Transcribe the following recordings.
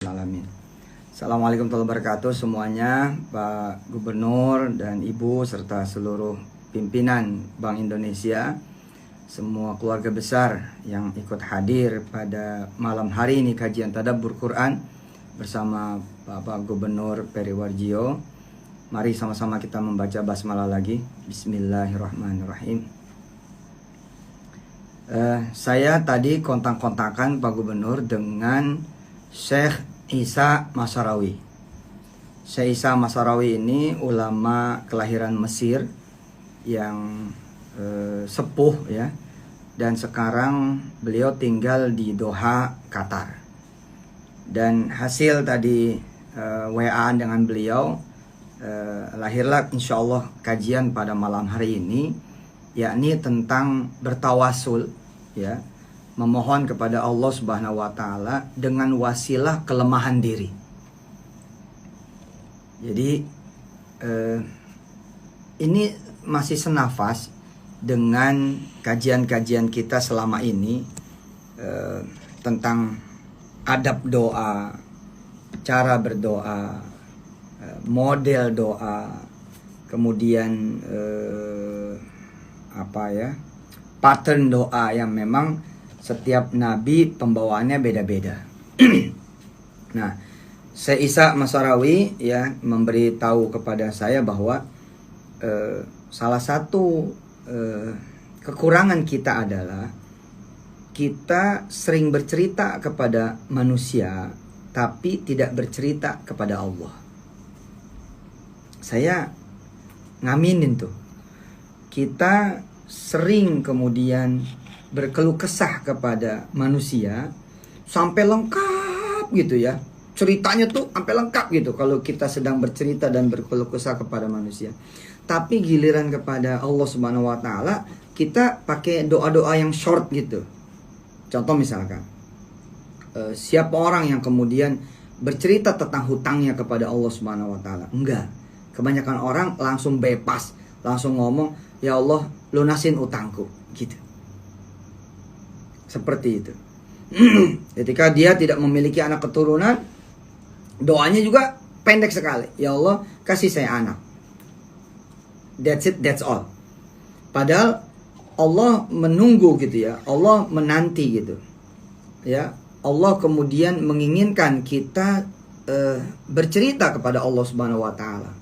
Alamin. Assalamualaikum warahmatullahi wabarakatuh semuanya, Pak Gubernur dan Ibu serta seluruh pimpinan Bank Indonesia, semua keluarga besar yang ikut hadir pada malam hari ini kajian tadabbur Quran bersama Bapak Gubernur Peri Warjio. Mari sama-sama kita membaca basmalah lagi. Bismillahirrahmanirrahim. Saya tadi kontak-kontakan Pak Gubernur dengan Syekh Isa Masyarawi. Syekh Isa Masyarawi ini ulama kelahiran Mesir yang sepuh ya, dan sekarang beliau tinggal di Doha, Qatar. Dan hasil tadi WA-an dengan beliau, lahirlah insya Allah kajian pada malam hari ini, yakni tentang bertawasul ya, memohon kepada Allah Subhanahu wa taala dengan wasilah kelemahan diri. Jadi ini masih senafas dengan kajian-kajian kita selama ini tentang adab doa, cara berdoa, model doa, kemudian pattern doa yang memang setiap nabi pembawaannya beda-beda. Nah, Syekh Isa Masyarawi ya memberitahu kepada saya bahwa salah satu kekurangan kita adalah kita sering bercerita kepada manusia tapi tidak bercerita kepada Allah. Saya ngaminin tuh. Kita sering kemudian berkeluh kesah kepada manusia sampai lengkap gitu ya, ceritanya tuh sampai lengkap gitu kalau kita sedang bercerita dan berkeluh kesah kepada manusia. Tapi giliran kepada Allah Subhanahu wa taala kita pakai doa-doa yang short gitu. Contoh misalkan siapa orang yang kemudian bercerita tentang hutangnya kepada Allah Subhanahu wa taala? Enggak. Kebanyakan orang langsung bebas, langsung ngomong, "Ya Allah, lunasin utangku." Gitu. Seperti itu. Ketika dia tidak memiliki anak keturunan, doanya juga pendek sekali. Ya Allah, kasih saya anak. That's it, that's all. Padahal Allah menunggu gitu ya. Allah menanti gitu. Ya, Allah kemudian menginginkan kita bercerita kepada Allah Subhanahu wa taala.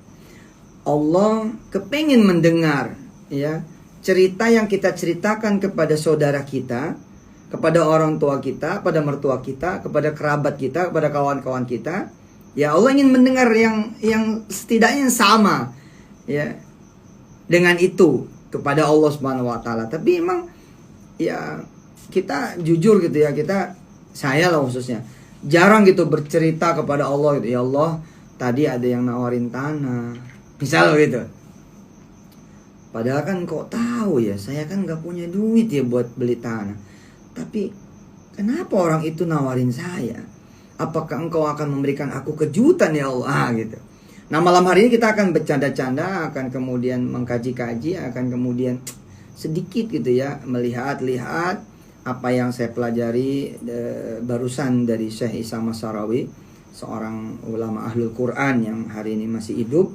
Allah kepengin mendengar ya cerita yang kita ceritakan kepada saudara kita, kepada orang tua kita, pada mertua kita, kepada kerabat kita, kepada kawan-kawan kita. Ya Allah ingin mendengar yang setidaknya sama ya dengan itu kepada Allah Subhanahu wa taala. Tapi emang ya kita jujur gitu ya, saya lah khususnya jarang gitu bercerita kepada Allah gitu. Ya Allah, tadi ada yang nawarin tanah. Misal gitu. Padahal kan kok tahu ya, saya kan gak punya duit ya buat beli tanah. Tapi kenapa orang itu nawarin saya? Apakah engkau akan memberikan aku kejutan ya Allah gitu. Nah malam hari ini kita akan bercanda-canda, akan kemudian mengkaji-kaji, akan kemudian sedikit gitu ya melihat-lihat apa yang saya pelajari barusan dari Syekh Isa Masyarawi, seorang ulama ahlul Quran yang hari ini masih hidup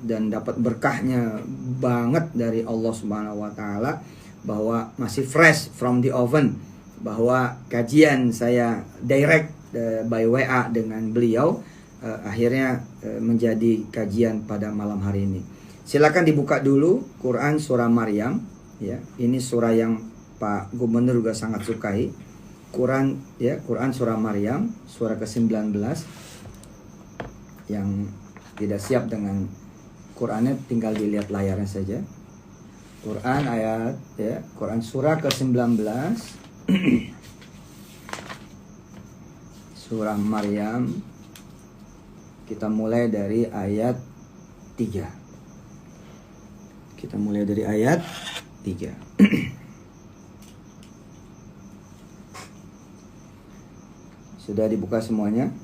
dan dapat berkahnya banget dari Allah Subhanahu wa taala, bahwa masih fresh from the oven, bahwa kajian saya direct by WA dengan beliau akhirnya menjadi kajian pada malam hari ini. Silakan dibuka dulu Quran surah Maryam ya. Ini surah yang Pak Gubernur juga sangat sukai. Quran surah Maryam surah ke-19. Yang tidak siap dengan Qurannya tinggal dilihat layarnya saja. Quran ayat ya, Quran surah ke-19 surah Maryam, kita mulai dari ayat 3. Kita mulai dari ayat 3. Sudah dibuka semuanya?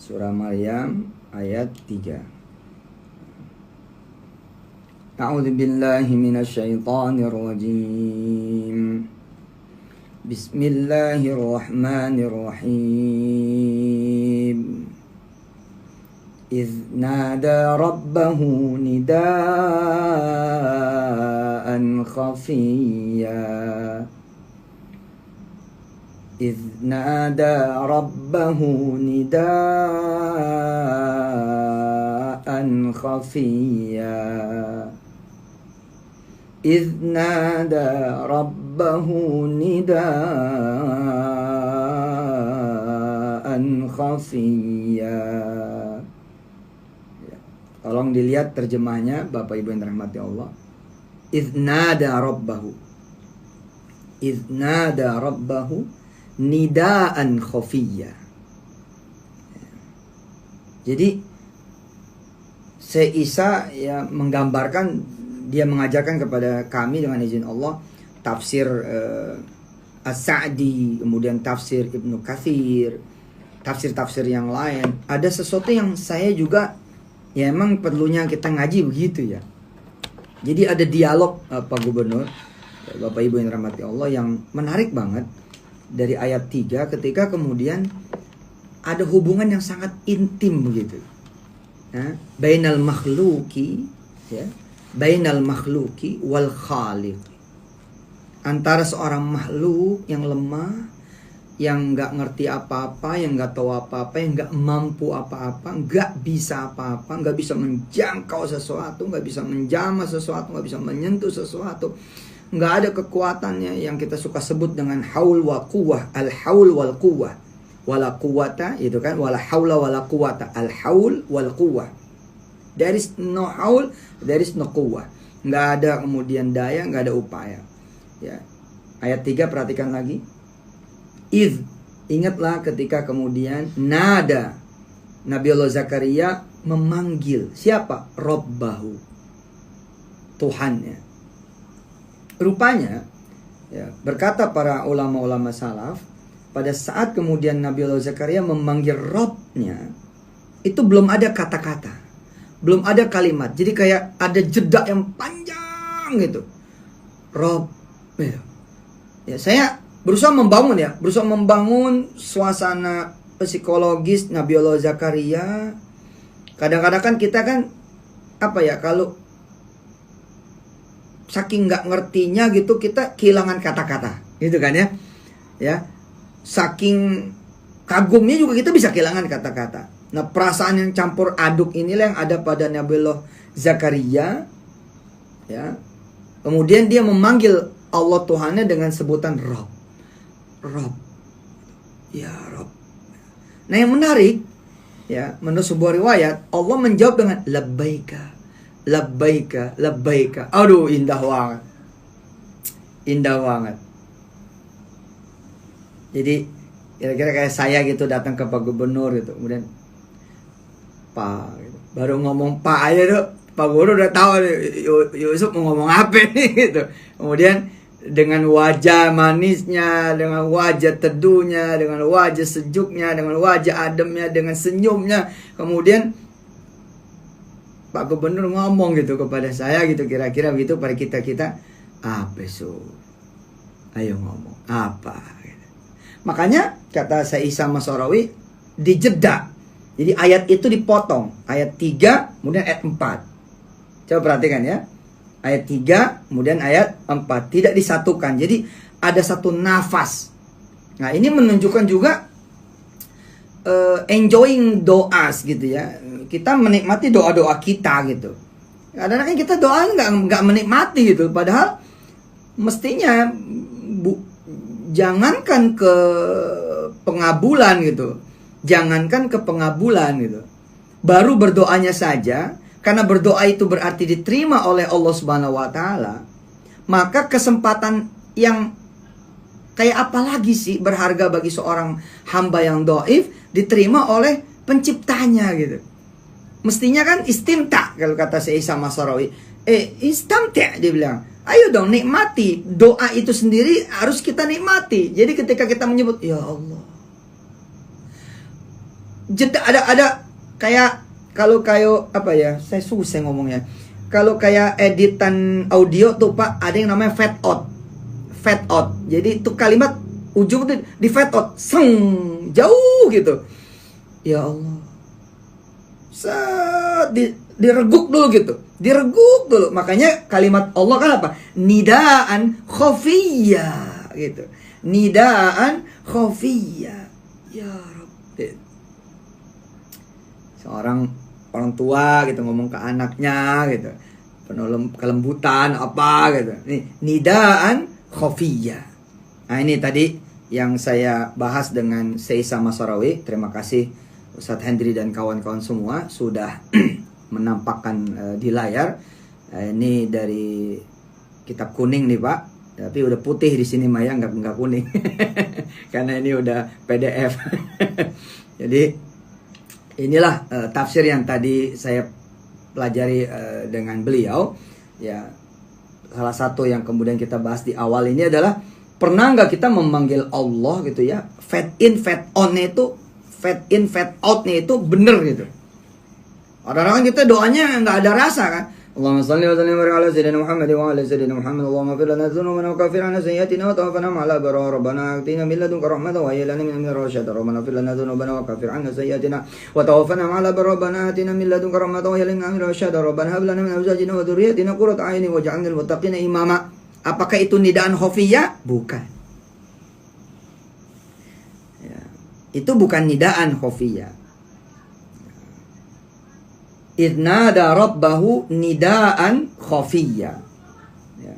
Surah Maryam ayat 3. A'udzu billahi minasy syaithanir rajim. Bismillahirrahmanirrahim. إذ نادى ربه نداء خفيا إذ نادى ربه نداء خفيا إذ نادى ربه نداء خفيا. Tolong dilihat terjemahnya Bapak Ibu yang dirahmati Allah. Idznada rabbahu. Idznada rabbahu nidaan khafiyya. Jadi Isa ya menggambarkan, dia mengajarkan kepada kami dengan izin Allah tafsir As-Sa'di, kemudian tafsir Ibnu Katsir, tafsir-tafsir yang lain. Ada sesuatu yang saya juga ya emang perlunya kita ngaji begitu ya. Jadi ada dialog Pak Gubernur, Bapak Ibu yang dirahmati Allah, yang menarik banget dari ayat 3 ketika kemudian ada hubungan yang sangat intim begitu. Nah, bainal makhluki ya, bainal makhluki wal khaliq. Antara seorang makhluk yang lemah, yang nggak ngerti apa-apa, yang nggak tahu apa-apa, yang nggak mampu apa-apa, nggak bisa apa-apa, nggak bisa menjangkau sesuatu, nggak bisa menjamah sesuatu, nggak bisa menyentuh sesuatu, nggak ada kekuatannya yang kita suka sebut dengan haul wa quwwah, al haul wal quwwah, wala quwwata, itu kan, wala haula wala quwwata, al haul wal quwwah. There is no haul, there is no quwwah. Nggak ada kemudian daya, nggak ada upaya. Ya, ayat 3 perhatikan lagi. Ingatlah ketika kemudian nada Nabi Allah Zakaria memanggil siapa? Rabbahu, Tuhannya. Rupanya ya, berkata para ulama-ulama salaf, pada saat kemudian Nabi Allah Zakaria memanggil Rabbnya, itu belum ada kata-kata, belum ada kalimat. Jadi kayak ada jeda yang panjang gitu. Rabb ya, saya berusaha membangun suasana psikologis Nabi Allah Zakaria. Kadang-kadang kan kita kan apa ya, kalau saking nggak ngertinya gitu kita kehilangan kata-kata, gitu kan ya. Ya, saking kagumnya juga kita bisa kehilangan kata-kata. Nah, perasaan yang campur aduk inilah yang ada pada Nabi Allah Zakaria. Ya, kemudian dia memanggil Allah Tuhannya dengan sebutan Rabb. Rabb, ya Rabb. Nah, yang menarik ya, menurut sebuah riwayat Allah menjawab dengan labbaika, labbaika, labbaika. Aduh, indah banget, indah banget. Jadi kira-kira kayak saya gitu datang ke Pak Gubernur gitu, kemudian Pak gitu. Baru ngomong Pak aja tuh Pak Gubernur udah tahu Yusuf mau ngomong apa nih gitu. Kemudian dengan wajah manisnya, dengan wajah teduhnya, dengan wajah sejuknya, dengan wajah ademnya, dengan senyumnya, kemudian Pak Gubernur ngomong gitu kepada saya gitu, kira-kira gitu pada kita apa so? Ayo ngomong apa? Gitu. Makanya kata Isa Masarawi dijeda. Jadi ayat itu dipotong, ayat 3 kemudian ayat 4. Coba perhatikan ya. Ayat 3, kemudian ayat 4. Tidak disatukan. Jadi ada satu nafas. Nah, ini menunjukkan juga enjoying doas gitu ya. Kita menikmati doa-doa kita gitu. Kadang-kadang kita doa nggak menikmati gitu. Padahal mestinya jangankan ke pengabulan gitu. Jangankan ke pengabulan gitu. Baru berdoanya saja, karena berdoa itu berarti diterima oleh Allah Subhanahu wa taala, maka kesempatan yang kayak apa lagi sih berharga bagi seorang hamba yang dhaif diterima oleh penciptanya gitu. Mestinya kan istimta, kalau kata Syekh Isa Masarawi. Istamta, dia bilang. Ayo dong nikmati. Doa itu sendiri harus kita nikmati. Jadi ketika kita menyebut ya Allah, jeda ada kayak, kalau kayak apa ya, saya susah ngomongnya. Kalau kayak editan audio tuh Pak, ada yang namanya fade out. Fade out. Jadi itu kalimat ujung tuh di fade out, jauh gitu. Ya Allah, direguk dulu gitu, direguk dulu. Makanya kalimat Allah kan apa? Nidaan khafiyya gitu. Nidaan khafiyya. Ya Rabbi. Seorang orang tua gitu ngomong ke anaknya gitu, penuh kelembutan apa gitu. Nih, nidaan khafiyya. Nah, ini tadi yang saya bahas dengan Seisa Masarawi. Terima kasih Ustadz Hendri dan kawan-kawan semua sudah menampakkan di layar. Ini dari kitab kuning nih Pak, tapi udah putih di sini Maya, nggak kuning karena ini udah PDF. Jadi inilah tafsir yang tadi saya pelajari dengan beliau. Ya, salah satu yang kemudian kita bahas di awal ini adalah, pernah nggak kita memanggil Allah gitu ya, fade in fade on-nya itu, fade in fade out-nya itu bener gitu. Kadang-kadang kita doanya nggak ada rasa kan. Allahumma shalli wa sallim ala sayyidina Muhammad wa ala sayyidina Muhammad. Allahumma fir lana dzunubana wa kaffir 'anna sayyi'atina wa tawaffana ma'al abrar. Rabbana atina min ladunka rahmatan wa hayyi lana min amrina rashada. Rabbana fir lana dzunubana wa kaffir 'anna sayyi'atina wa tawaffana ma'al abrar. Rabbana atina min ladunka rahmatan wa hayyi lana min amrina rashada. Rabbana hab lana min azwajina wa dhurriyyatina qurrata a'yunin waj'alna lil muttaqina imama. Apakah itu nidaan khafiyah? Bukan. Ya, itu bukan nidaan khafiyah. Idnada rabbahu nidaan khafiyya. Ya.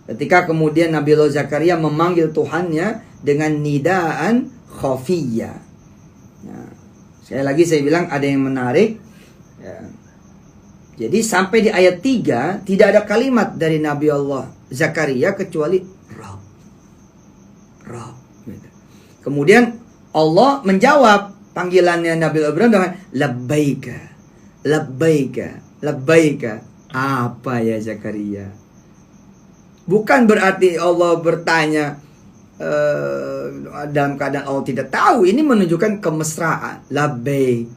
Ketika kemudian Nabi Allah Zakaria memanggil Tuhannya dengan nidaan khafiyya. Ya. Sekali lagi saya bilang ada yang menarik. Ya. Jadi sampai di ayat 3 tidak ada kalimat dari Nabi Allah Zakaria kecuali Rabb. Rabb. Kemudian Allah menjawab panggilannya Nabi Ibrahim dengan labbaika. Labbaika, labbaika. Apa ya Zakaria? Bukan berarti Allah bertanya dalam keadaan Allah tidak tahu. Ini menunjukkan kemesraan. Labbaik.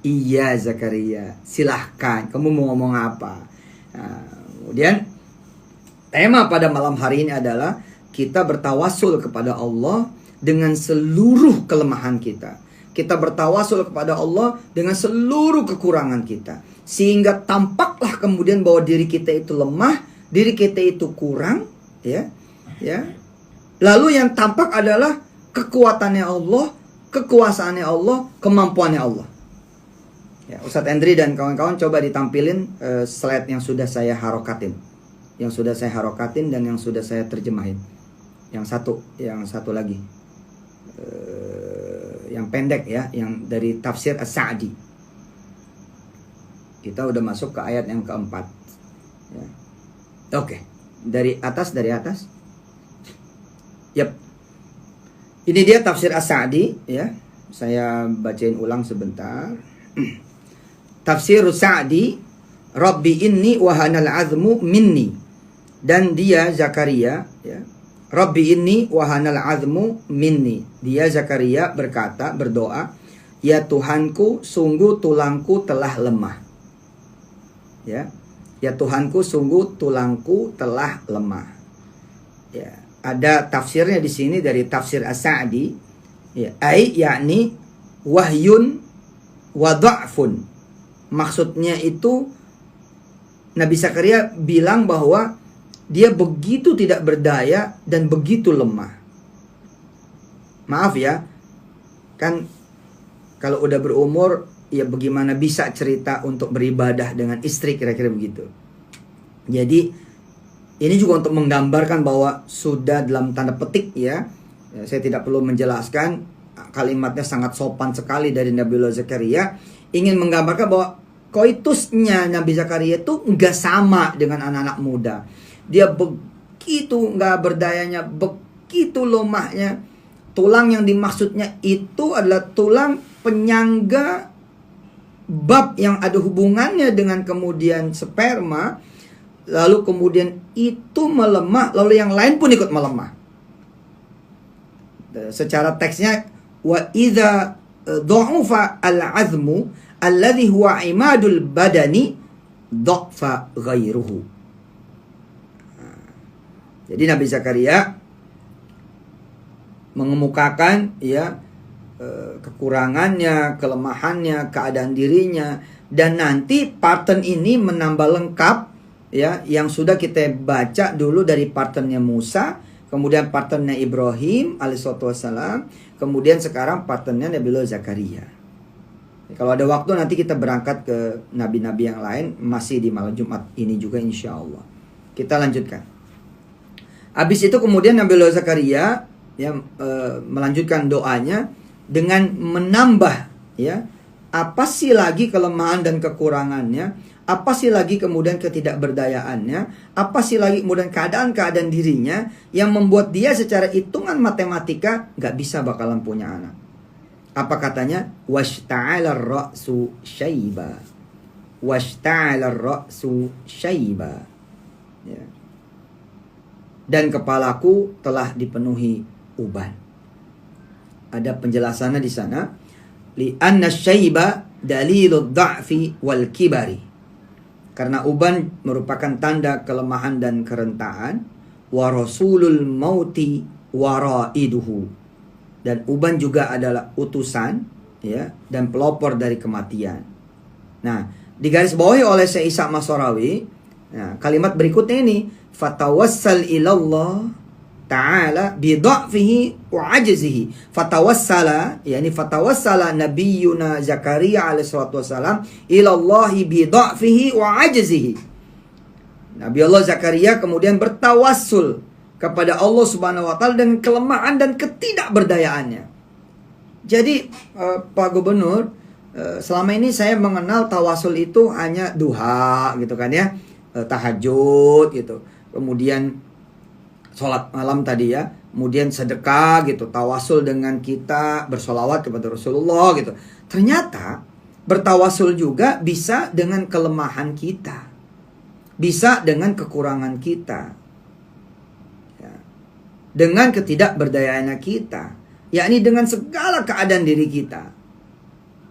Iya Zakaria, silahkan. Kamu mau ngomong apa? Nah, kemudian tema pada malam hari ini adalah kita bertawasul kepada Allah dengan seluruh kelemahan kita. Kita bertawasul kepada Allah dengan seluruh kekurangan kita. Sehingga tampaklah kemudian bahwa diri kita itu lemah, diri kita itu kurang, ya. Lalu yang tampak adalah kekuatannya Allah, kekuasaannya Allah, kemampuannya Allah. Ya, Ustadz Hendri dan kawan-kawan coba ditampilin slide yang sudah saya harokatin. Yang sudah saya harokatin dan yang sudah saya terjemahin. Yang satu lagi. Yang pendek ya, yang dari tafsir As-Sa'di. Kita udah masuk ke ayat yang keempat ya. Oke. Dari atas. Yap. Ini dia tafsir As-Sa'di ya. Saya bacain ulang sebentar. Tafsir As-Sa'di, Rabbi inni wahanal azmu minni. Dan dia Zakaria ya, Rabbi inni wahanal azmu minni. Dia Zakaria berdoa, ya Tuhanku, sungguh tulangku telah lemah. Ya Tuhanku, sungguh tulangku telah lemah. Ya, ada tafsirnya di sini dari tafsir As-Sa'di. Ya, yakni wahyun wa dha'fun. Maksudnya itu Nabi Zakaria bilang bahwa dia begitu tidak berdaya dan begitu lemah. Maaf ya, kan kalau udah berumur, ya bagaimana bisa cerita untuk beribadah dengan istri, kira-kira begitu. Jadi ini juga untuk menggambarkan bahwa sudah dalam tanda petik ya, saya tidak perlu menjelaskan, kalimatnya sangat sopan sekali dari Nabi Zakaria, ingin menggambarkan bahwa koitusnya Nabi Zakaria itu nggak sama dengan anak-anak muda. Dia begitu nggak berdayanya, begitu lemahnya. Tulang yang dimaksudnya itu adalah tulang penyangga bab yang ada hubungannya dengan kemudian sperma. Lalu kemudian itu melemah, lalu yang lain pun ikut melemah. Secara teksnya, wa idza dha'ufa al-'azmu alladhi huwa imadul badani dha'fa ghairuhu. Jadi Nabi Zakaria mengemukakan ya kekurangannya, kelemahannya, keadaan dirinya, dan nanti pattern ini menambah lengkap ya yang sudah kita baca dulu dari patternnya Musa, kemudian patternnya Ibrahim alaihissalam, kemudian sekarang patternnya Nabiullah Zakaria. Kalau ada waktu nanti kita berangkat ke nabi-nabi yang lain, masih di malam Jumat ini juga insya Allah. Kita lanjutkan. Habis itu kemudian Nabiullah Zakaria ya melanjutkan doanya dengan menambah ya apa sih lagi kelemahan dan kekurangannya, apa sih lagi kemudian ketidakberdayaannya, apa sih lagi kemudian keadaan-keadaan dirinya yang membuat dia secara hitungan matematika nggak bisa bakalan punya anak. Apa katanya? Washta'ala ar-ra'su syaiba. Washta'ala ar-ra'su syaiba. Ya. Dan kepalaku telah dipenuhi uban. Ada penjelasannya di sana. Li'anna syaiba dalilud da'fi wal kibari. Karena uban merupakan tanda kelemahan dan kerentaan. Wa rasulul mauti waraiduhu. Dan uban juga adalah utusan ya dan pelopor dari kematian. Nah, digarisbawahi oleh Syekh Isa Masyarawi, nah, kalimat berikutnya ini, fatawassal ilallah ta'ala bidha'fihi wa ajzihi. Fatawassala, yakni fatawassala nabiyyuna Zakaria alaihi salatu wasalam ilallahi bidha'fihi wa ajzihi. Nabi Allah Zakaria kemudian bertawassul kepada Allah Subhanahu wa taala dengan kelemahan dan ketidakberdayaannya. Jadi Pak Gubernur, selama ini saya mengenal tawasul itu hanya duha gitu kan ya, tahajud gitu. Kemudian sholat malam tadi ya, kemudian sedekah gitu, tawasul dengan kita bersolawat kepada Rasulullah gitu. Ternyata bertawasul juga bisa dengan kelemahan kita, bisa dengan kekurangan kita, dengan ketidakberdayaannya kita, yakni dengan segala keadaan diri kita.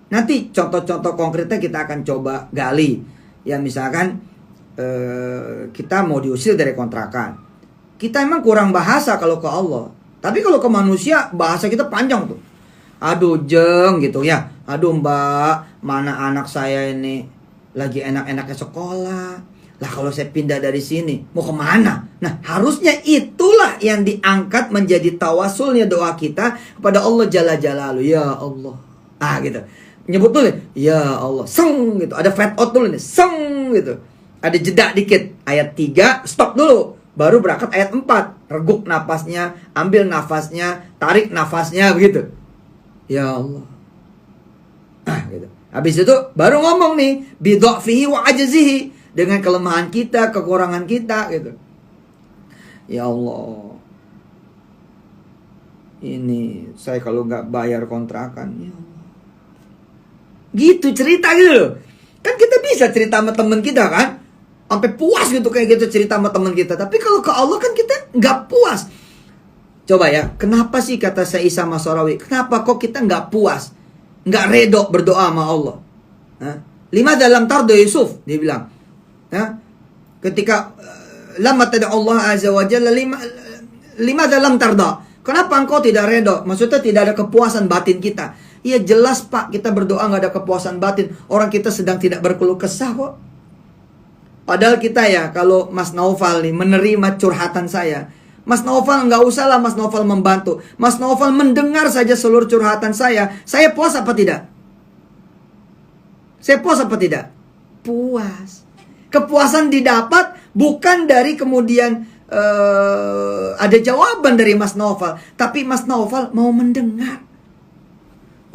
Nanti contoh-contoh konkretnya kita akan coba gali. Ya misalkan kita mau diusir dari kontrakan. Kita emang kurang bahasa kalau ke Allah. Tapi kalau ke manusia bahasa kita panjang tuh. Aduh jeng gitu ya. Aduh mbak, mana anak saya ini lagi enak-enaknya sekolah. Lah kalau saya pindah dari sini, mau kemana? Nah harusnya itulah yang diangkat menjadi tawasulnya doa kita kepada Allah Jalla Jalaluhu. Ya Allah. Ah gitu. Nyebut dulu. Ya Allah. Seng gitu. Ada fade out dulu nih. Seng gitu. Ada jeda dikit. Ayat 3, stop dulu. Baru berangkat ayat 4. Reguk nafasnya, ambil nafasnya, tarik nafasnya begitu. Ya Allah. Ah gitu. Habis itu baru ngomong nih. Bidha'fihi wa ajzihi. Dengan kelemahan kita, kekurangan kita gitu. Ya Allah, ini saya kalau nggak bayar kontrakan, ya Allah. Gitu cerita gitu loh. Kan kita bisa cerita sama teman kita kan, sampai puas gitu kayak gitu cerita sama teman kita. Tapi kalau ke Allah kan kita nggak puas. Coba ya, kenapa sih kata Syekh Isa Masyarawi, kenapa kok kita nggak puas, nggak redok berdoa sama Allah? Hah? Lima dalam tardo Yusuf, dia bilang. Ya, ketika lama tada Allah azza wa jalla lima dalam tarda. Kenapa engkau tidak redha? Maksudnya tidak ada kepuasan batin kita. Iya jelas Pak, kita berdoa nggak ada kepuasan batin. Orang kita sedang tidak berkeluh kesah kok. Padahal kita ya, kalau Mas Naufal nih menerima curhatan saya, Mas Naufal nggak usah lah Mas Naufal membantu. Mas Naufal mendengar saja seluruh curhatan saya puas apa tidak? Saya puas apa tidak? Puas. Kepuasan didapat bukan dari kemudian ada jawaban dari Mas Naufal, tapi Mas Naufal mau mendengar.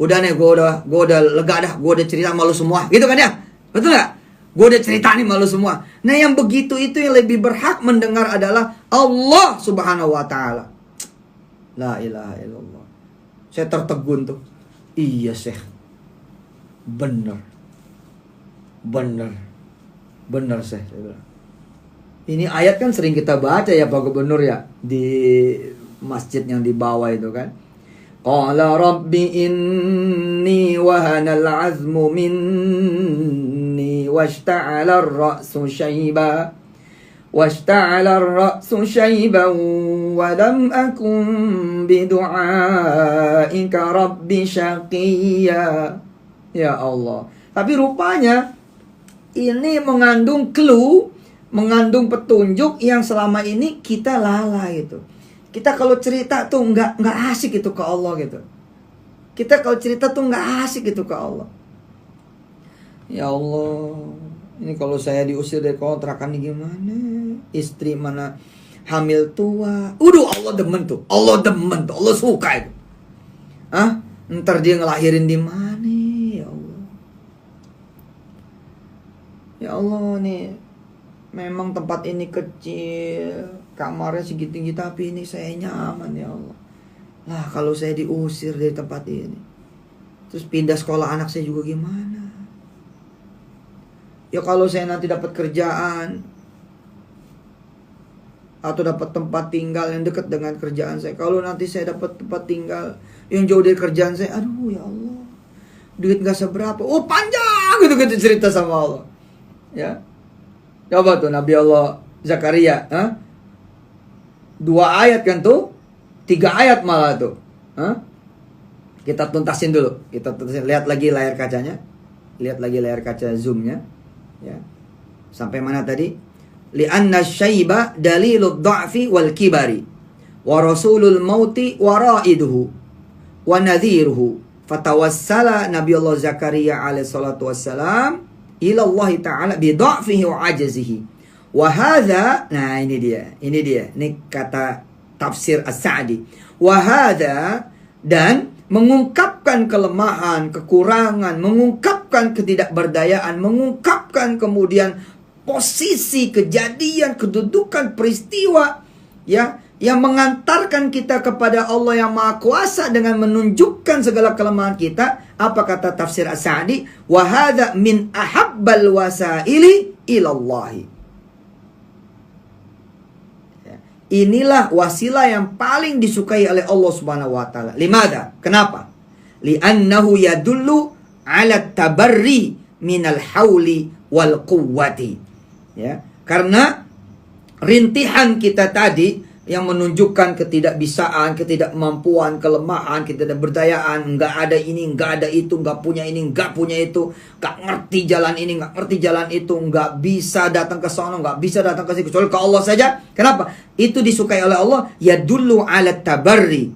Udah nih, gue udah lega dah, gue udah cerita sama lu semua, gitu kan ya? Betul nggak? Gue udah cerita nih sama lu semua. Nah yang begitu itu yang lebih berhak mendengar adalah Allah Subhanahu Wa Taala. La ilaha illallah. Saya tertegun tuh. Iya Syekh, bener Syekh. Ini ayat kan sering kita baca ya Pak Gubernur ya, di masjid yang di bawah itu kan. Qala rabbi inni wahanal azmu minni washta'ala ar-ra'su syaiba واشتعل الرأس شيبا ولم أكن بدعائك رب شقيا. Ya Allah. Tapi rupanya ini mengandung clue, mengandung petunjuk yang selama ini kita lalai gitu. Kita kalau cerita tuh nggak asik gitu ke Allah gitu. Kita kalau cerita tuh nggak asik gitu ke Allah. Ya Allah, ini kalau saya diusir dari kontrakan ini gimana? Istri mana hamil tua. Allah demen tuh. Allah demen tuh. Allah suka itu. Ntar dia ngelahirin di mana? Ya Allah. Ya Allah nih. Memang tempat ini kecil. Kamarnya segitu-tinggi tapi ini saya nyaman ya Allah. Lah kalau saya diusir dari tempat ini. Terus pindah sekolah anak saya juga gimana? Ya kalau saya nanti dapat kerjaan atau dapat tempat tinggal yang dekat dengan kerjaan saya. Kalau nanti saya dapat tempat tinggal yang jauh dari kerjaan saya, aduh ya Allah, duit gak seberapa. Panjang gitu cerita sama Allah. Ya, coba tuh Nabi Allah Zakaria, 2 ayat kan tuh, 3 ayat malah tuh. Kita tuntasin dulu. Lihat lagi layar kacanya. Lihat lagi layar kaca zoomnya. Ya. Sampai mana tadi? Li'anna syaiba dalilud dha'fi wal kibari wa rasulul mauti wara'iduhu wa nadhiruhu. Fatawassala Nabi Allah Zakaria alaihi salatu wassalam ila Allah ta'ala bi dha'fihi wa ajazihi. Wa hadha, nah ini dia. Ini kata tafsir As-Sa'di. Wa hadha, dan mengungkapkan kelemahan, kekurangan, mengungkapkan ketidakberdayaan, mengungkapkan kemudian posisi, kejadian, kedudukan, peristiwa ya yang mengantarkan kita kepada Allah yang Maha Kuasa dengan menunjukkan segala kelemahan kita. Apa kata tafsir As-Sa'di? Wa hadza min ahabbal wasaili ilallahi. Inilah wasilah yang paling disukai oleh Allah Subhanahu wa taala. Limada? Kenapa? Li'annahu yadullu 'ala tabarri minal hauli wal quwwati. Ya, karena rintihan kita tadi yang menunjukkan ketidakbisaan, ketidakmampuan, kelemahan, ketidakberdayaan, enggak ada ini, enggak ada itu, enggak punya ini, enggak punya itu, enggak ngerti jalan ini, enggak ngerti jalan itu, enggak bisa datang ke sana, enggak bisa datang ke sini kecuali ke Allah saja. Kenapa? Itu disukai oleh Allah, yadullu 'ala tabarri.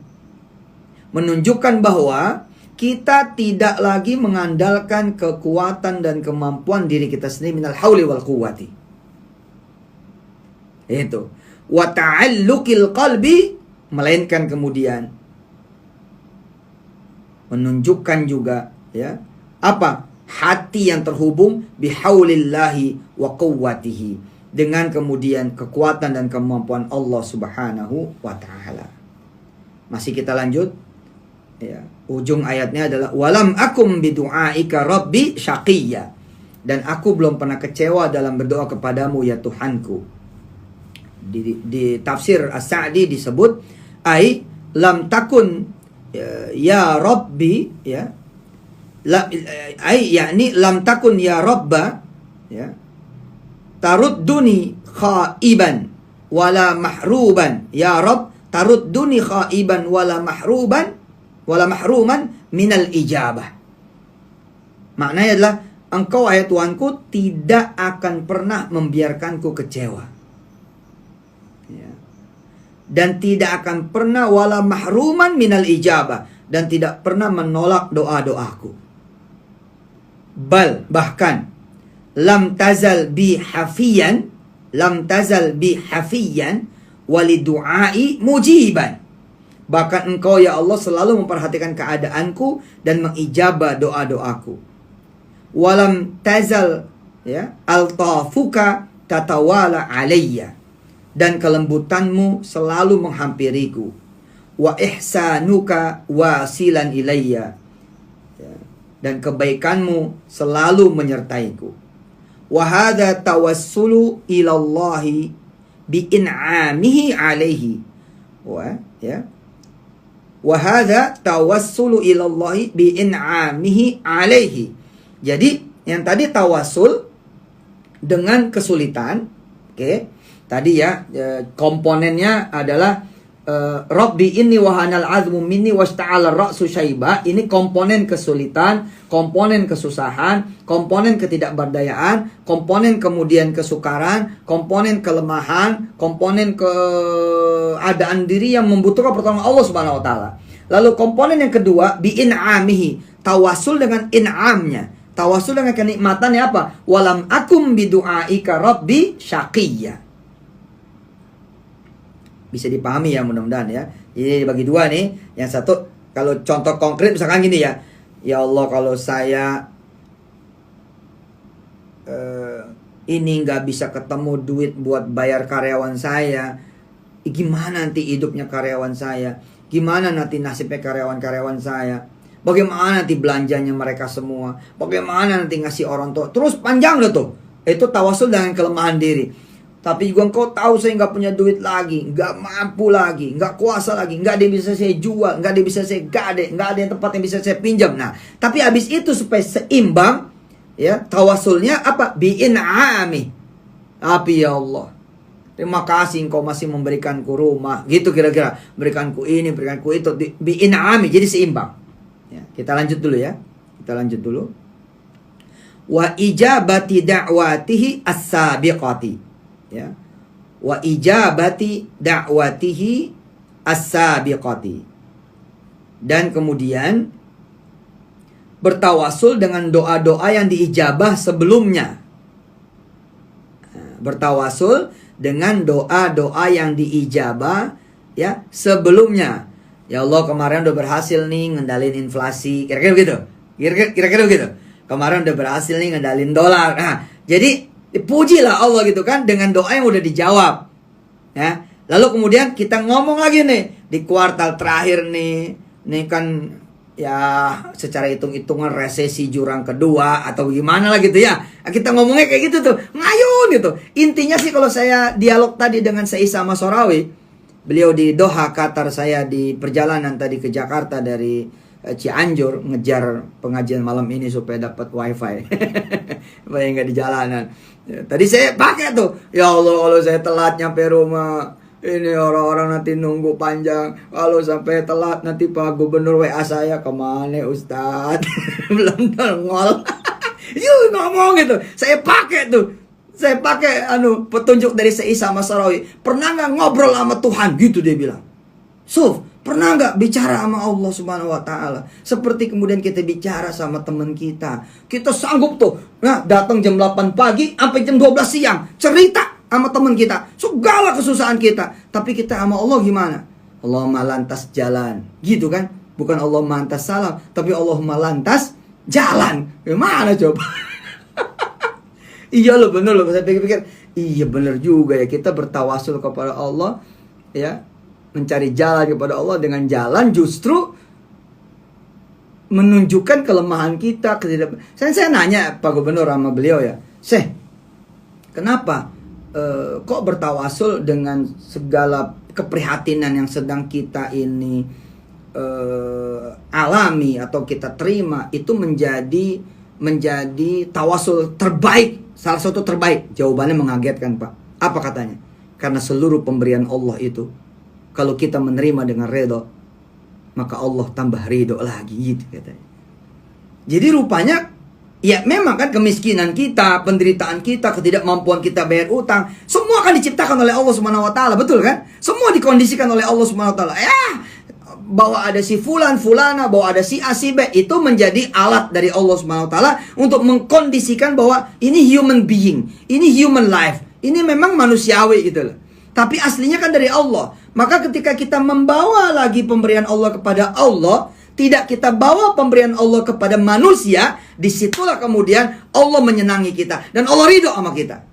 Menunjukkan bahwa kita tidak lagi mengandalkan kekuatan dan kemampuan diri kita sendiri minal hauli wal quwwati. Itu. Wa ta'alluqil qalbi, melainkan kemudian menunjukkan juga ya apa? Hati yang terhubung bihaulillahi wa quwwatihi, dengan kemudian kekuatan dan kemampuan Allah Subhanahu wa taala. Masih kita lanjut. Ya, ujung ayatnya adalah walam akum bidu'aika rabbi syaqiyya, dan aku belum pernah kecewa dalam berdoa kepadamu ya Tuhanku. Di tafsir As-Sa'di disebut ai lam takun ya Rabbi ya ai yakni lam takun ya Rabba ya tarudduni khaiban wala mahruban ya Rabb tarudduni khaiban wala mahruman minal ijabah. Maknanya adalah engkau wahai Tuhanku tidak akan pernah membiarkanku kecewa. Dan tidak akan pernah wala mahruman minal ijabah, dan tidak pernah menolak doa-doaku. Bahkan lam tazal bi hafiyan walidu'ai mujiban. Bahkan engkau ya Allah selalu memperhatikan keadaanku dan mengijabah doa-doaku. Walam tazal ya altafuka tatawala alayya, dan kelembutanmu selalu menghampiriku. Wa ihsanuka wasilan ilayya, dan kebaikanmu selalu menyertaiku. Wa hadza tawassulu ilallahi bi in'amihi alaihi. Wa hadza tawassulu ilallahi bi in'amihi alaihi. Jadi yang tadi tawassul dengan kesulitan, oke? Tadi ya, komponennya adalah Rabbi inni wahanal azmu minni wasta'ala ra'su syaiba. Ini komponen kesulitan, komponen kesusahan, komponen ketidakberdayaan, komponen kemudian kesukaran, komponen kelemahan, komponen keadaan diri yang membutuhkan pertolongan Allah Subhanahu wa taala. Lalu komponen yang kedua bi in'amihi, tawasul dengan in'amnya. Tawasul dengan kenikmatannya apa? Walam akum bidu'aika rabbi syaqiyya. Bisa dipahami ya mudah-mudahan ya. Ini dibagi dua nih. Yang satu, kalau contoh konkret misalkan gini ya. Ya Allah, kalau saya ini nggak bisa ketemu duit buat bayar karyawan saya, gimana nanti hidupnya karyawan saya? Gimana nanti nasibnya karyawan-karyawan saya? Bagaimana nanti belanjanya mereka semua? Bagaimana nanti ngasih orang tua? Terus panjang loh tuh. Itu tawasul dengan kelemahan diri. Tapi juga engkau tahu saya nggak punya duit lagi, nggak mampu lagi, nggak kuasa lagi, nggak ada yang bisa saya jual, nggak ada yang bisa saya gade, nggak ada yang tempat yang bisa saya pinjam. Nah, tapi habis itu supaya seimbang, ya tawasulnya apa? Bi'in'ami. Tapi ya Allah, terima kasih engkau masih memberikanku rumah, gitu kira-kira, berikanku ini, berikanku itu, bi'in'ami, jadi seimbang. Ya, kita lanjut dulu ya, kita lanjut dulu. Wa ijabati da'watihi as-sabiqati. Ya. Wa ijabati da'watihi as-sabiqati. Dan kemudian bertawasul dengan doa-doa yang diijabah sebelumnya. Bertawasul dengan doa-doa yang diijabah ya sebelumnya. Ya Allah, kemarin udah berhasil nih ngendalin inflasi. Kira-kira begitu. Kira-kira begitu. Kemarin udah berhasil nih ngendalin dolar. Nah, jadi dipujilah Allah gitu kan dengan doa yang udah dijawab. Ya. Lalu kemudian kita ngomong lagi nih di kuartal terakhir nih kan ya secara hitung-hitungan resesi jurang kedua atau gimana lah gitu ya. Kita ngomongnya kayak gitu tuh, ngayun gitu. Intinya sih kalau saya dialog tadi dengan Isa Masorawi, beliau di Doha, Qatar, saya di perjalanan tadi ke Jakarta dari Cianjur ngejar pengajian malam ini supaya dapat wifi. Supaya nggak di jalanan. Ya, tadi saya pakai tuh. Ya Allah, kalau saya telat nyampe rumah, ini orang-orang nanti nunggu panjang. Kalau sampai telat nanti Pak Gubernur WA saya, kemana Ustadz? Belum nongol. Yuk ngomong gitu. Saya pakai tuh. Saya pakai petunjuk dari Isa Masorawi. Pernah nggak ngobrol sama Tuhan? Gitu dia bilang. Pernah nggak bicara sama Allah Subhanahu wa taala? Seperti kemudian kita bicara sama teman kita. Kita sanggup tuh, nah, datang jam 8 pagi sampai jam 12 siang, cerita sama teman kita segala kesusahan kita. Tapi kita sama Allah gimana? Allahumma lantas jalan. Gitu kan? Bukan Allahumma lantas salam, tapi Allahumma lantas jalan. Gimana coba? Iya loh, bener loh. Saya pikir-pikir, iya bener juga ya, kita bertawasul kepada Allah ya, mencari jalan kepada Allah dengan jalan justru menunjukkan kelemahan kita. Saya nanya Pak Gubernur sama beliau ya, kenapa kok bertawasul dengan segala keprihatinan yang sedang kita ini alami atau kita terima itu menjadi tawasul terbaik, salah satu terbaik. Jawabannya mengagetkan Pak. Apa katanya? Karena seluruh pemberian Allah itu, kalau kita menerima dengan ridho, maka Allah tambah ridho lagi, gitu katanya. Jadi rupanya, ya memang kan kemiskinan kita, penderitaan kita, ketidakmampuan kita bayar utang, semua kan diciptakan oleh Allah Subhanahu wa taala, betul kan? Semua dikondisikan oleh Allah Subhanahu wa taala. Ya, bahwa ada si fulana, bahwa ada si A, si B, itu menjadi alat dari Allah Subhanahu wa taala untuk mengkondisikan bahwa ini human being, ini human life, ini memang manusiawi gitu loh. Tapi aslinya kan dari Allah. Maka ketika kita membawa lagi pemberian Allah kepada Allah, tidak kita bawa pemberian Allah kepada manusia, disitulah kemudian Allah menyenangi kita dan Allah ridho sama kita.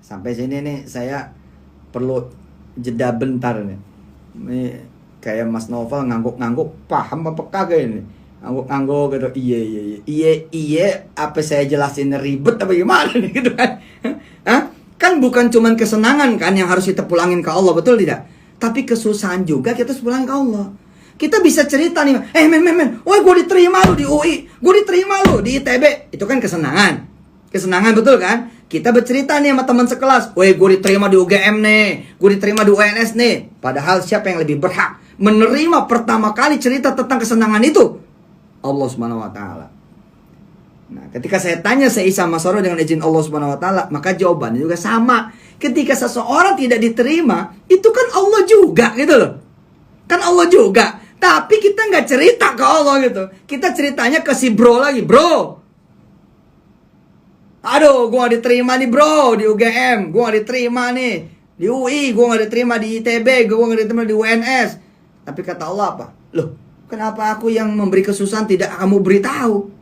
Sampai sini nih saya perlu jeda bentar nih. Ini kayak Mas Novel ngangguk-ngangguk, paham apa kagak ini? Ngangguk-ngangguk gitu. Iya, apa saya jelasin ribet apa gimana nih gitu kan? Hah? Kan bukan cuman kesenangan kan yang harus kita pulangin ke Allah, betul tidak? Tapi kesusahan juga kita harus pulangin ke Allah. Kita bisa cerita nih, men, woi gue diterima lu di UI, gue diterima lu di ITB, itu kan kesenangan. Kesenangan, betul kan? Kita bercerita nih sama teman sekelas, woi gue diterima di UGM nih, gue diterima di UNS nih. Padahal siapa yang lebih berhak menerima pertama kali cerita tentang kesenangan itu? Allah Subhanahu wa taala. Nah, ketika saya tanya Isa Masoro dengan izin Allah Subhanahu wa taala, maka jawabannya juga sama. Ketika seseorang tidak diterima, itu kan Allah juga gitu loh. Kan Allah juga. Tapi kita nggak cerita ke Allah gitu. Kita ceritanya ke si bro lagi, bro. Aduh, gue gak diterima nih bro di UGM, gue gak diterima nih di UI, gue gak diterima di ITB, gue gak diterima di UNS. Tapi kata Allah apa? Loh, kenapa aku yang memberi kesusahan tidak kamu beritahu?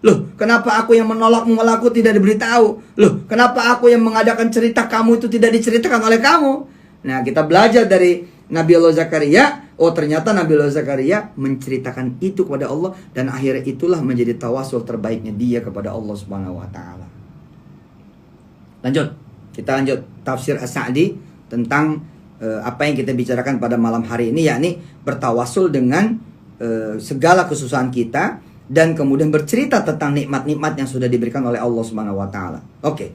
Loh, kenapa aku yang menolakmu aku tidak diberitahu? Loh, kenapa aku yang mengadakan cerita kamu itu tidak diceritakan oleh kamu? Nah, kita belajar dari Nabi Allah Zakaria. Oh, ternyata Nabi Allah Zakaria menceritakan itu kepada Allah, dan akhirnya itulah menjadi tawasul terbaiknya dia kepada Allah Subhanahu wa taala. Lanjut, kita lanjut tafsir As-Sa'di tentang apa yang kita bicarakan pada malam hari ini, yakni bertawasul dengan segala kesusahan kita dan kemudian bercerita tentang nikmat-nikmat yang sudah diberikan oleh Allah Subhanahu wa taala. Oke.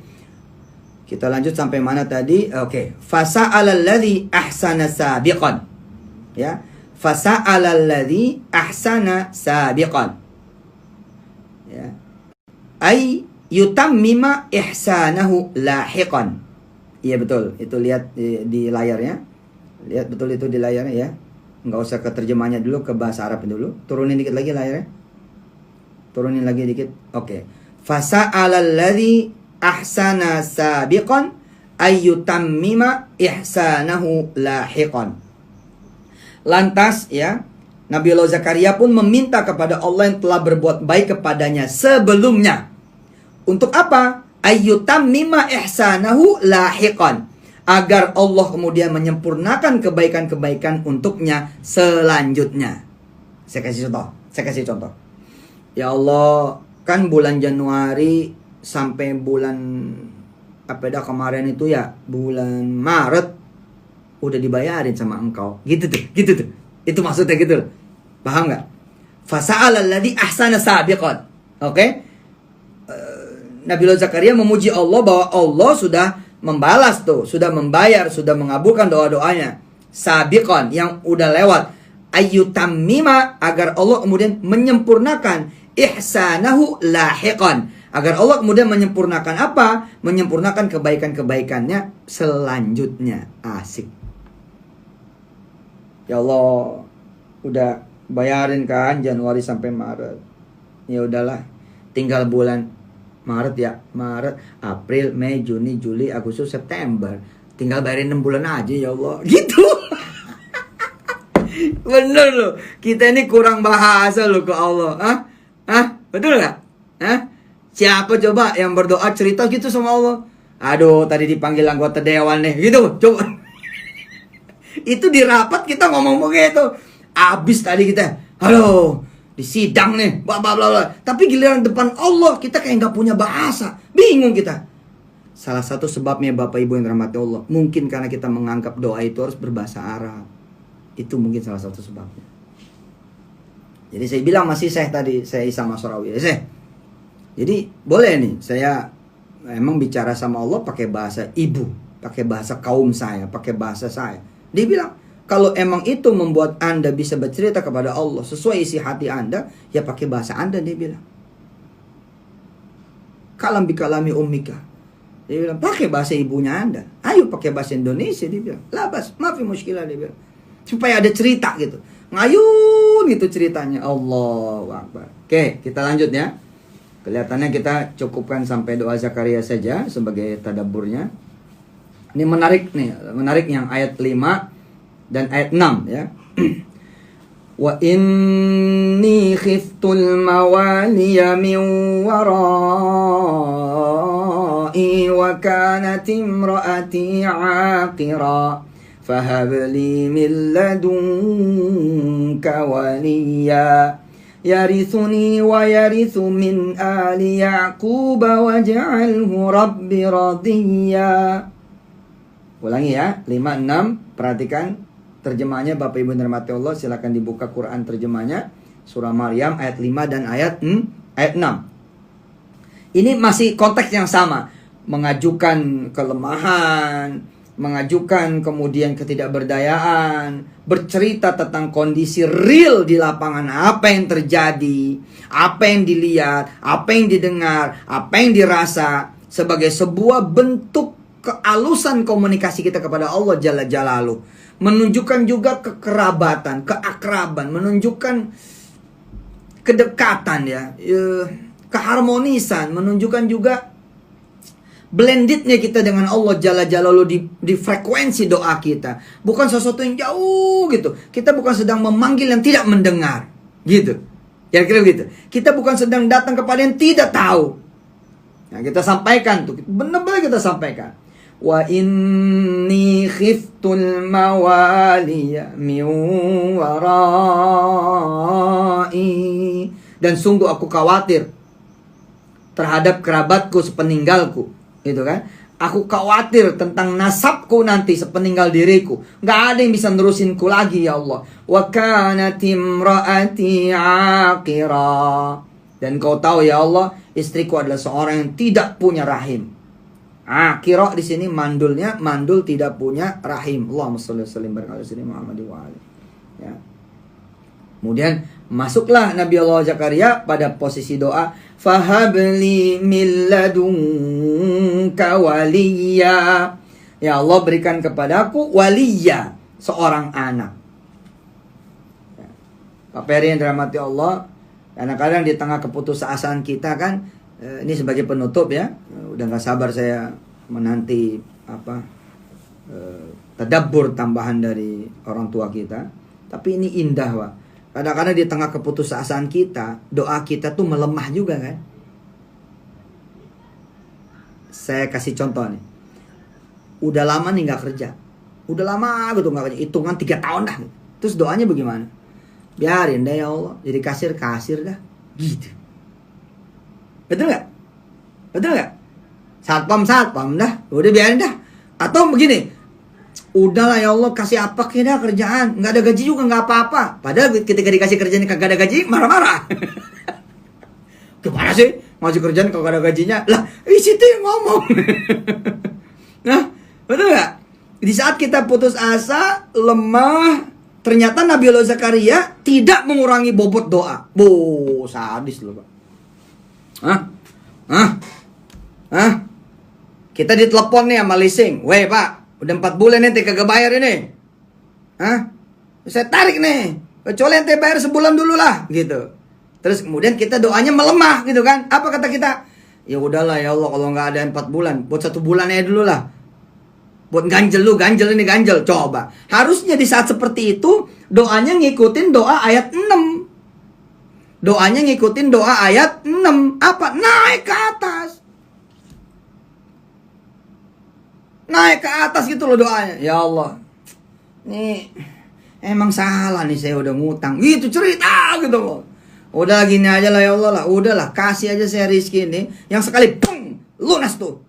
Kita lanjut sampai mana tadi? Oke. Fasa'alal ladzi ahsana sabiqan. Ya. Fasa'alal ladzi ahsana sabiqan. Ya. Ai yutammima ihsanahu lahiqan. Iya betul, itu lihat di layarnya. Lihat betul itu di layarnya ya. Nggak usah ke terjemahnya dulu, ke bahasa Arab dulu. Turunin dikit lagi layarnya. Turunin lagi dikit. Oke. Fasa'alal ladzi ahsana sabiqan ayyutammima ihsanahu lahiqan. Lantas ya, Nabi Allah Zakaria pun meminta kepada Allah yang telah berbuat baik kepadanya sebelumnya. Untuk apa? Ayyutammima ihsanahu lahiqan. Agar Allah kemudian menyempurnakan kebaikan-kebaikan untuknya selanjutnya. Saya kasih contoh. Ya Allah, kan bulan Januari sampai bulan apa dah kemarin itu ya, bulan Maret udah dibayarin sama engkau. Gitu tuh. Itu maksudnya gitu loh. Paham nggak? Fasa'alal ladzi ahsana sabiqan. Oke? Nabi Zakaria memuji Allah bahwa Allah sudah membalas tuh, sudah membayar, sudah mengabulkan doa-doanya. Sabiqan, yang udah lewat. Ayyutammima, agar Allah kemudian menyempurnakan. Ihsanahu lahiqan, agar Allah kemudian menyempurnakan apa? Menyempurnakan kebaikan-kebaikannya selanjutnya. Asik. Ya Allah, udah bayarin kan Januari sampai Maret. Ya udahlah, tinggal bulan Maret ya, Maret, April, Mei, Juni, Juli, Agustus, September. Tinggal bayarin 6 bulan aja ya Allah. Gitu. Bener loh. Kita ini kurang bahasa loh ke Allah. Betul gak? Siapa coba yang berdoa cerita gitu sama Allah? Aduh, tadi dipanggil anggota dewan nih. Gitu, coba. Itu di rapat kita ngomong begitu. Abis tadi kita, halo, di sidang nih, bla bla bla. Tapi giliran depan Allah kita kayak nggak punya bahasa, bingung kita. Salah satu sebabnya Bapak Ibu yang dirahmati Allah, mungkin karena kita menganggap doa itu harus berbahasa Arab. Itu mungkin salah satu sebabnya. Jadi saya bilang masih saya tadi, saya Isa Masrawi, jadi boleh nih saya emang bicara sama Allah pakai bahasa ibu, pakai bahasa kaum saya, pakai bahasa saya. Dia bilang, kalau emang itu membuat Anda bisa bercerita kepada Allah sesuai isi hati Anda, ya pakai bahasa Anda, dia bilang. Kalam bikalami ummika. Dia bilang, pakai bahasa ibunya Anda. Ayo pakai bahasa Indonesia, dia bilang. Labas, maafi muskilah, dia bilang. Supaya ada cerita gitu. Ngayun gitu ceritanya. Allahu Akbar. Oke, kita lanjut ya. Kelihatannya kita cukupkan sampai doa Zakaria saja sebagai tadabburnya. Ini menarik nih, menarik yang ayat 5 dan ayat 6 ya. Wa inni khiftul mawaliya min warai wa kanat imraati aqira fahab li min ladunka waliya yarithuni wa yarithu min ali yaqub waj'alhu rabbi radiyya. Ulangi ya, 5, 6, perhatikan terjemahnya Bapak Ibu yang dirahmati Allah, silakan dibuka Quran terjemahnya, surah Maryam ayat 5 dan ayat 6. Ini masih konteks yang sama. Mengajukan kelemahan, mengajukan kemudian ketidakberdayaan, bercerita tentang kondisi real di lapangan, apa yang terjadi, apa yang dilihat, apa yang didengar, apa yang dirasa, sebagai sebuah bentuk kealusan komunikasi kita kepada Allah Jalla Jalaluh. Menunjukkan juga kekerabatan, keakraban, menunjukkan kedekatan ya, keharmonisan, menunjukkan juga blendednya kita dengan Allah Jalla Jalaluh di frekuensi doa kita. Bukan sesuatu yang jauh gitu. Kita bukan sedang memanggil yang tidak mendengar. Gitu. Kira-kira gitu. Kita bukan sedang datang kepada yang tidak tahu. Nah, kita sampaikan tuh. Benar-benar kita sampaikan. Wa inni khiftul mawaliya min warai. Dan sungguh aku khawatir terhadap kerabatku sepeninggalku, gitu kan? Aku khawatir tentang nasabku nanti sepeninggal diriku. Nggak ada yang bisa nerusinku lagi ya Allah. Wa kanat imraati aqira. Dan kau tahu ya Allah, istriku adalah seorang yang tidak punya rahim. Aqira di sini mandulnya, mandul tidak punya rahim. Allahumma shalli wa sallim baraka ala sayyidina Muhammad wa ali. Ya. Kemudian masuklah Nabi Allah Zakaria pada posisi doa, fahabli min ladunka waliya. Ya Allah, berikan kepadaku waliya, seorang anak. Pak Peri yang dirahmati Allah, kadang-kadang di tengah keputusasaan kita kan, ini sebagai penutup ya, udah gak sabar saya menanti tadabbur tambahan dari orang tua kita. Tapi ini indah Pak. Kadang-kadang di tengah keputusasaan kita, doa kita tuh melemah juga kan. Saya kasih contoh nih. Udah lama nih gak kerja. Udah lama gitu gak kerja. Hitungan 3 tahun dah. Terus doanya bagaimana? Biarin deh ya Allah. Jadi kasir dah. Gitu. Betul gak? Betul gak? Satpam dah. Udah biarin dah. Atau begini. Udahlah ya Allah, kasih apa kira kerjaan, nggak ada gaji juga nggak apa-apa. Padahal ketika dikasih kerjaan kagak ada gaji, marah-marah. Gimana sih ngasih kerjaan kagak ada gajinya? Lah, situ yang ngomong. Nah, betul nggak? Di saat kita putus asa, lemah, ternyata Nabi Allah Zakaria tidak mengurangi bobot doa. Sadis loh Pak. Kita ditelepon nih sama leasing. Weh Pak, udah 4 bulan nih kagak bayar ini. Saya tarik nih. Kecuali ente bayar sebulan dulu lah gitu. Terus kemudian kita doanya melemah gitu kan. Apa kata kita? Ya udahlah ya Allah, kalau nggak ada 4 bulan, buat 1 bulan aja dulu lah. Buat ganjel ini ganjel. Coba. Harusnya di saat seperti itu doanya ngikutin doa ayat 6. Doanya ngikutin doa ayat 6. Apa? Naik ke atas. Naik ke atas gitu loh doanya. Ya Allah, nih emang salah nih saya udah ngutang. Gitu cerita gitu loh. Udah gini aja lah ya Allah lah. Udahlah, kasih aja saya rizki ini. Yang sekali pung, lunas tuh.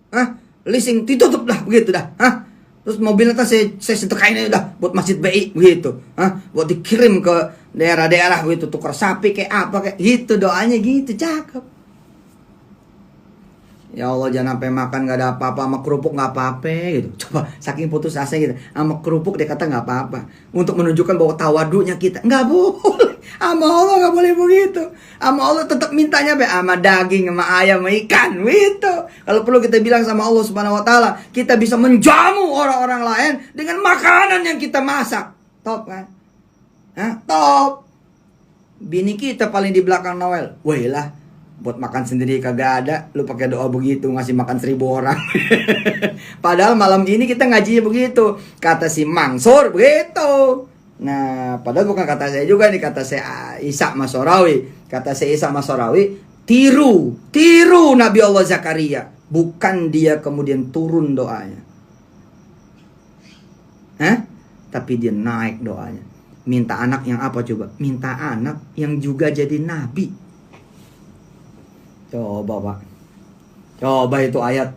Leasing ditutup dah begitu dah. Terus mobilnya saya sedekain aja dah buat masjid BI begitu. Buat dikirim ke daerah-daerah begitu, tukar sapi kayak apa kayak gitu, doanya gitu, cakep. Ya Allah, jangan sampai makan gak ada apa-apa, sama kerupuk gak apa-apa gitu. Coba saking putus asa gitu, sama kerupuk dia kata gak apa-apa, untuk menunjukkan bahwa tawadunya kita. Gak boleh, sama Allah gak boleh begitu. Sama Allah tetap mintanya sama daging, sama ayam, sama ikan gitu. Kalau perlu kita bilang sama Allah Subhanahu Wa Taala, kita bisa menjamu orang-orang lain dengan makanan yang kita masak. Top kan? Top. Bini kita paling di belakang Noel. Weh lah, buat makan sendiri kagak ada, lu pakai doa begitu ngasih makan 1000 orang. Padahal malam ini kita ngajinya begitu, kata si Mansur begitu. Nah, padahal bukan kata saya juga nih, kata saya Isa Masorawi. Kata saya Isa Masorawi, tiru Nabi Allah Zakaria, bukan dia kemudian turun doanya. Tapi dia naik doanya. Minta anak yang apa coba? Minta anak yang juga jadi nabi. Coba Pak, coba itu ayat.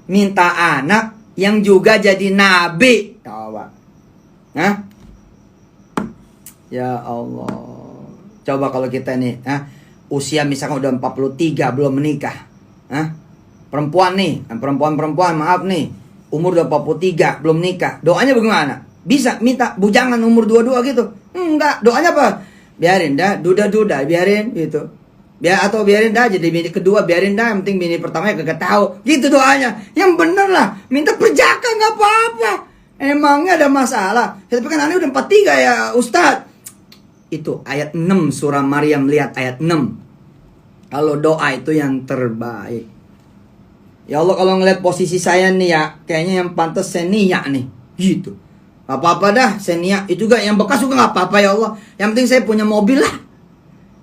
Minta anak yang juga jadi nabi. Coba. Ya Allah. Coba kalau kita nih, usia misalkan udah 43 belum menikah. Hah? Perempuan nih, perempuan maaf nih, umur udah 43 belum nikah. Doanya bagaimana? Bisa minta bujangan umur 22 gitu? Enggak, doanya apa? Biarin dah, duda-duda, biarin gitu. Atau biarin dah jadi bini kedua, biarin dah, yang penting bini pertama kagak tahu. Gitu doanya. Yang bener lah, minta perjaka nggak apa-apa. Emangnya ada masalah? Tapi kan aneh udah 43 ya Ustadz. Itu ayat 6 surah Maryam, lihat ayat 6. Kalau doa itu yang terbaik. Ya Allah, kalau ngeliat posisi saya nih ya, kayaknya yang pantas saya niat nih. Gitu. Gak apa-apa dah, saya niat. Itu juga yang bekas juga gak apa-apa ya Allah. Yang penting saya punya mobil lah.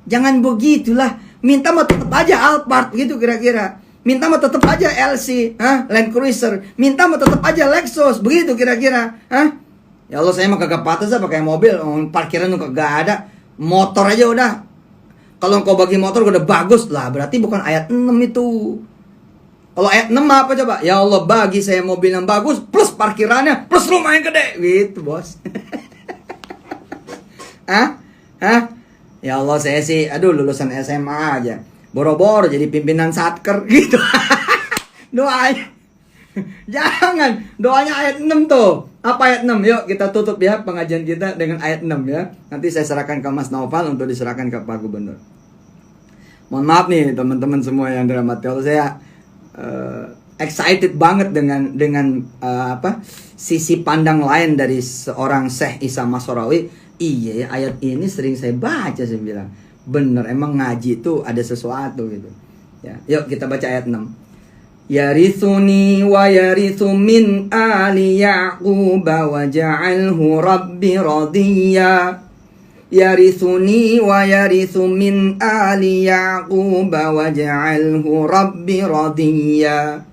Jangan begitulah. Minta mah tetap aja Alphard gitu kira-kira. Minta mah tetap aja LC, Land Cruiser. Minta mah tetap aja Lexus, begitu kira-kira. Ya Allah, saya mah kagak pantas lah pakai mobil. Parkiran tuh kagak ada. Motor aja udah. Kalau engkau bagi motor udah bagus lah, berarti bukan ayat 6 itu. Kalau ayat 6 apa coba? Ya Allah, bagi saya mobil yang bagus, plus parkirannya, plus rumah yang gede. Gitu, bos. Ya Allah, saya sih, lulusan SMA aja. Boro-boro jadi pimpinan satker, gitu. Doanya. Jangan. Doanya ayat 6 tuh. Apa ayat 6? Yuk kita tutup ya pengajian kita dengan ayat 6 ya. Nanti saya serahkan ke Mas Naufal untuk diserahkan ke Pak Gubernur. Mohon maaf nih teman-teman semua yang dirahmati Allah, saya excited banget dengan sisi pandang lain dari seorang Syekh Isa Masyarawi. Iya, ayat ini sering saya baca, saya bilang bener, emang ngaji itu ada sesuatu gitu ya. Yuk kita baca ayat 6. Yarithuni wa yarithu min ali Ya'qub wa ja'alhu rabbi radiyya. Yarithuni wa yarithu min ali Ya'qub wa ja'alhu rabbi radiyya.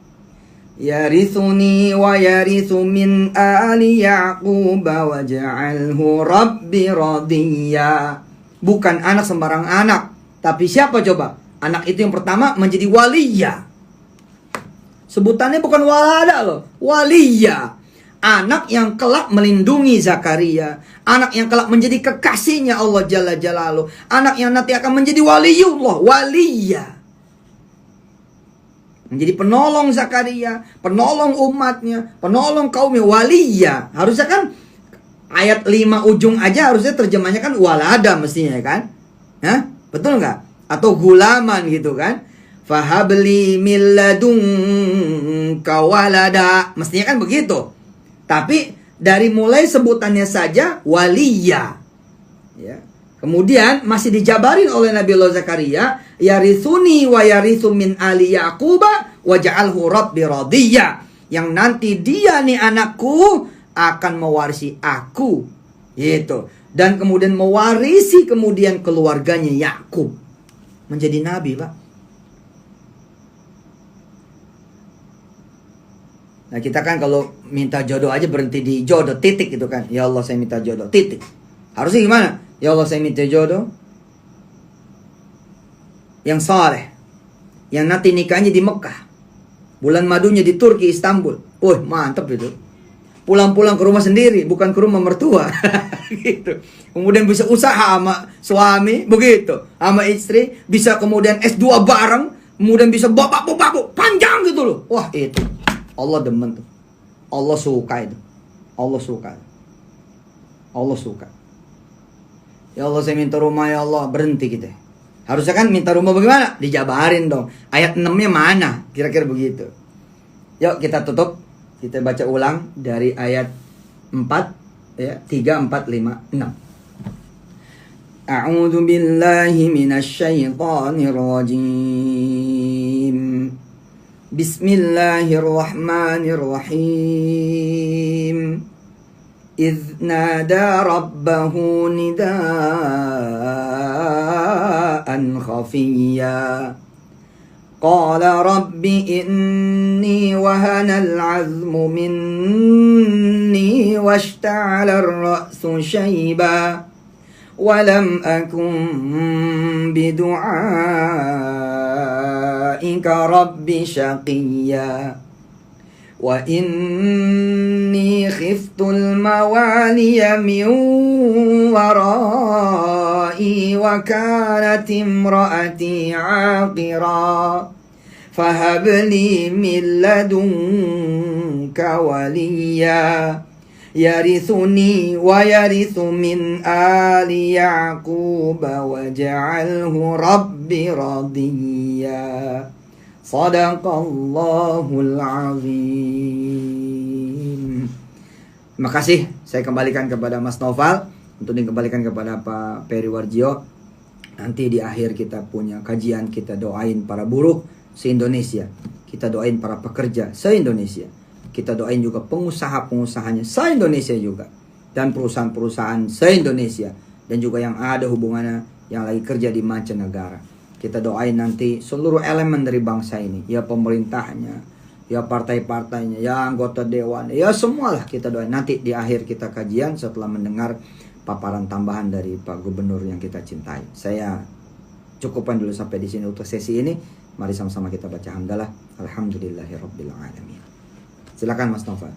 Yarithuni wa yarithu min ali Ya'qub wa ja'alhu rabbi radiyya. Bukan anak sembarang anak, tapi siapa coba? Anak itu yang pertama menjadi waliyya. Sebutannya bukan walada loh, waliyya. Anak yang kelak melindungi Zakaria. Anak yang kelak menjadi kekasihnya Allah Jalla Jalaluh. Anak yang nanti akan menjadi waliyullah, waliyya. Menjadi penolong Zakaria, penolong umatnya, penolong kaumnya, waliyya. Harusnya kan ayat 5 ujung aja harusnya terjemahnya kan walada mestinya kan? Betul nggak? Atau gulaman gitu kan? Fahabli min ladunka walada. Mestinya kan begitu. Tapi dari mulai sebutannya saja waliyya. Ya. Kemudian masih dijabarin oleh Nabi Allah Zakaria, yarithuni wa yarithu min ali Yaquba wa ja'alhu rabbi radiyya. Yang nanti dia nih anakku akan mewarisi aku. Gitu. Dan kemudian mewarisi kemudian keluarganya Yakub. Menjadi nabi, Pak. Nah kita kan kalau minta jodoh aja berhenti di jodoh, titik gitu kan. Ya Allah saya minta jodoh, titik. Harusnya gimana? Ya Allah saya minta jodoh yang saleh, yang nanti nikahnya di Mekah, bulan madunya di Turki, Istanbul. Mantap itu. Pulang-pulang ke rumah sendiri, bukan ke rumah mertua. Gitu. Kemudian bisa usaha sama suami, begitu. Sama istri, bisa kemudian S2 bareng, kemudian bisa bapak panjang gitu loh. Wah itu Allah demen tuh. Allah suka itu. Allah suka. Allah suka. Ya Allah saya minta rumah ya Allah. Berhenti kita. Harusnya kan minta rumah bagaimana? Dijabarin dong. Ayat 6-nya mana? Kira-kira begitu. Yuk kita tutup. Kita baca ulang dari ayat 4 ya, 3, 4, 5, 6. A'udzu billahi minasy syaithanir rajim. Bismillahirrahmanirrahim. Idz nada rabbahu nidaan khafiyya. Qala rabbi inni wahana al-'azmu minni washta'ala ar-ra'su shayba wa lam akun bidu'aika rabbi shaqiyya wa inni khiftul mawaliya min wara'i du'ai wa kanat imraati 'aqira fahab li min ladunka waliya yarithuni wa yarithu min ali ya'qub waj'alhu rabbi radiyya. Sadaqallahul azim. Terima kasih. Saya kembalikan kepada Mas Noval untuk dikembalikan kepada Pak Peri Warjio. Nanti di akhir kita punya kajian, kita doain para buruh se-Indonesia. Kita doain para pekerja se-Indonesia. Kita doain juga pengusaha-pengusahanya se-Indonesia juga. Dan perusahaan-perusahaan se-Indonesia. Dan juga yang ada hubungannya yang lagi kerja di mancanegara. Kita doain nanti seluruh elemen dari bangsa ini. Ya pemerintahnya, ya partai-partainya, ya anggota dewan, ya semualah kita doain. Nanti di akhir kita kajian setelah mendengar paparan tambahan dari Pak Gubernur yang kita cintai. Saya cukupkan dulu sampai di sini untuk sesi ini. Mari sama-sama kita baca hamdalah. Alhamdulillahirabbil alamin. Silakan Mas Novel.